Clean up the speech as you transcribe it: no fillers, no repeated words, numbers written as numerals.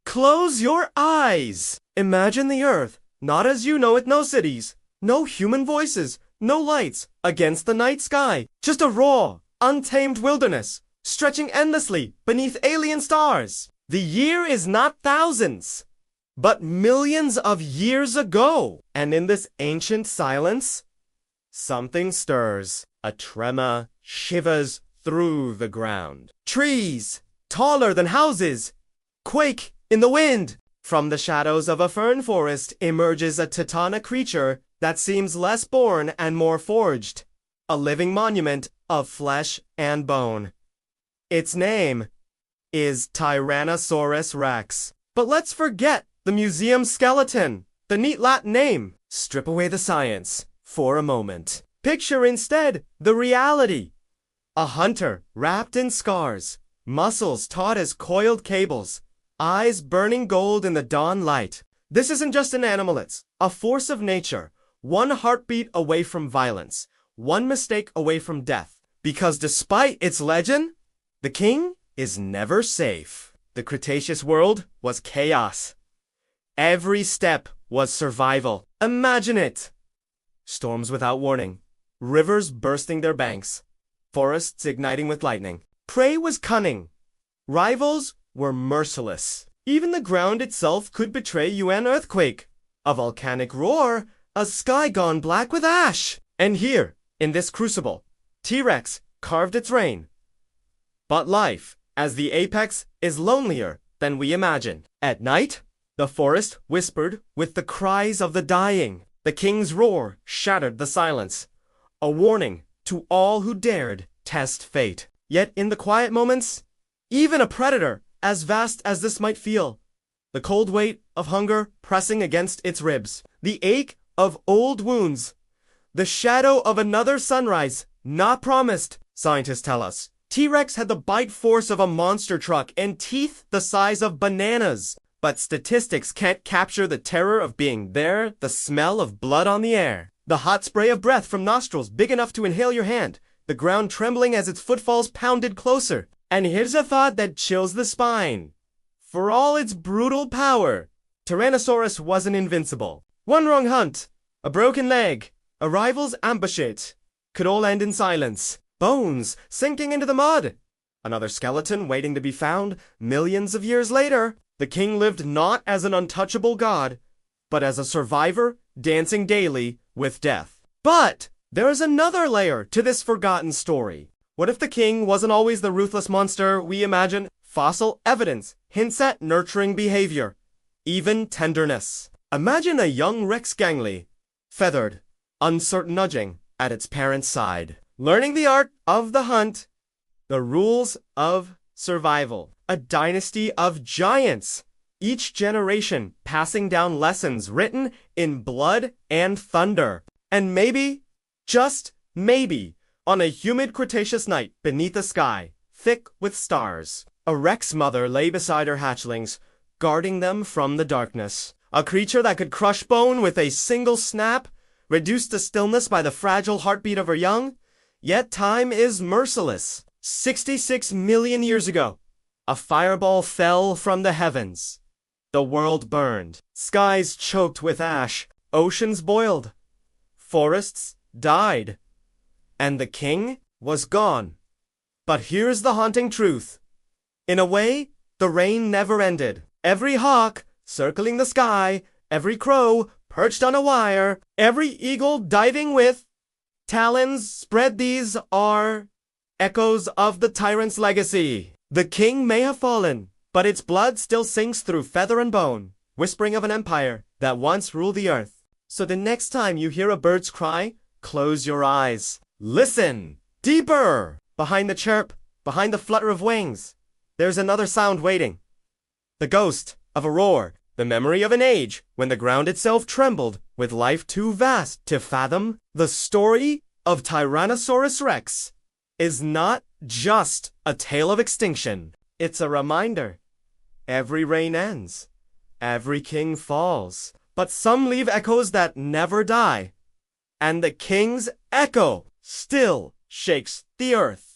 Close your eyes. Imagine the earth, not as you know it, no cities, no human voices, no lights against the night sky. Just a raw, untamed wilderness, stretching endlessly beneath alien stars. The year is not thousands, but millions of years ago. And in this ancient silence, something stirs. A tremor shivers through the ground. Trees, taller than houses, quake in the wind. From the shadows of a fern forest emerges a titanic creature that seems less born and more forged. A living monument of flesh and bone. Its name is Tyrannosaurus rex. But let's forget the museum skeleton, the neat Latin name. Strip away the science for a moment. Picture instead the reality. A hunter wrapped in scars, muscles taut as coiled cables, eyes burning gold in the dawn light. This isn't just an animal, it's a force of nature, one heartbeat away from violence, one mistake away from death. Because despite its legend, the king is never safe. The Cretaceous world was chaos. Every step was survival. Imagine it. Storms without warning, rivers bursting their banks, forests igniting with lightning. Prey was cunning. Rivals were merciless. Even the ground itself could betray you an earthquake, a volcanic roar, a sky gone black with ash. And here, in this crucible, T-Rex carved its reign. But life, as the apex, is lonelier than we imagine. At night, the forest whispered with the cries of the dying. The king's roar shattered the silence, a warning to all who dared test fate. Yet in the quiet moments, even a predator, as vast as this might feel, the cold weight of hunger pressing against its ribs, the ache of old wounds, the shadow of another sunrise not promised, scientists tell us. T-Rex had the bite force of a monster truck and teeth the size of bananas. But statistics can't capture the terror of being there, the smell of blood on the air, the hot spray of breath from nostrils big enough to inhale your hand, the ground trembling as its footfalls pounded closer. And here's a thought that chills the spine. For all its brutal power, Tyrannosaurus wasn't invincible. One wrong hunt, a broken leg, a rival's ambush it, could all end in silence. Bones sinking into the mud. Another skeleton waiting to be found millions of years later. The king lived not as an untouchable god, but as a survivor dancing daily with death. But there is another layer to this forgotten story. What if the king wasn't always the ruthless monster we imagine? Fossil evidence hints at nurturing behavior, even tenderness. Imagine a young Rex gangly, feathered, uncertain nudging at its parent's side, learning the art of the hunt, the rules of survival. A dynasty of giants, each generation passing down lessons written in blood and thunder. And maybe, just maybe, on a humid Cretaceous night beneath a sky thick with stars, a Rex mother lay beside her hatchlings, guarding them from the darkness. A creature that could crush bone with a single snap, reduced to stillness by the fragile heartbeat of her young. Yet time is merciless. 66 million years ago, a fireball fell from the heavens. The world burned. Skies choked with ash. Oceans boiled. Forests died. And the king was gone. But here's the haunting truth. In a way, the rain never ended. Every hawk circling the sky, every crow perched on a wire, every eagle diving with talons spread, these are echoes of the tyrant's legacy. The king may have fallen, but its blood still sinks through feather and bone, whispering of an empire that once ruled the earth. So the next time you hear a bird's cry, close your eyes. Listen deeper. Behind the chirp, behind the flutter of wings, there's another sound waiting. The ghost of a roar, the memory of an age when the ground itself trembled with life too vast to fathom. The story of Tyrannosaurus rex is not just a tale of extinction. It's a reminder. Every reign ends. Every king falls. But some leave echoes that never die. And the king's echo still shakes the earth.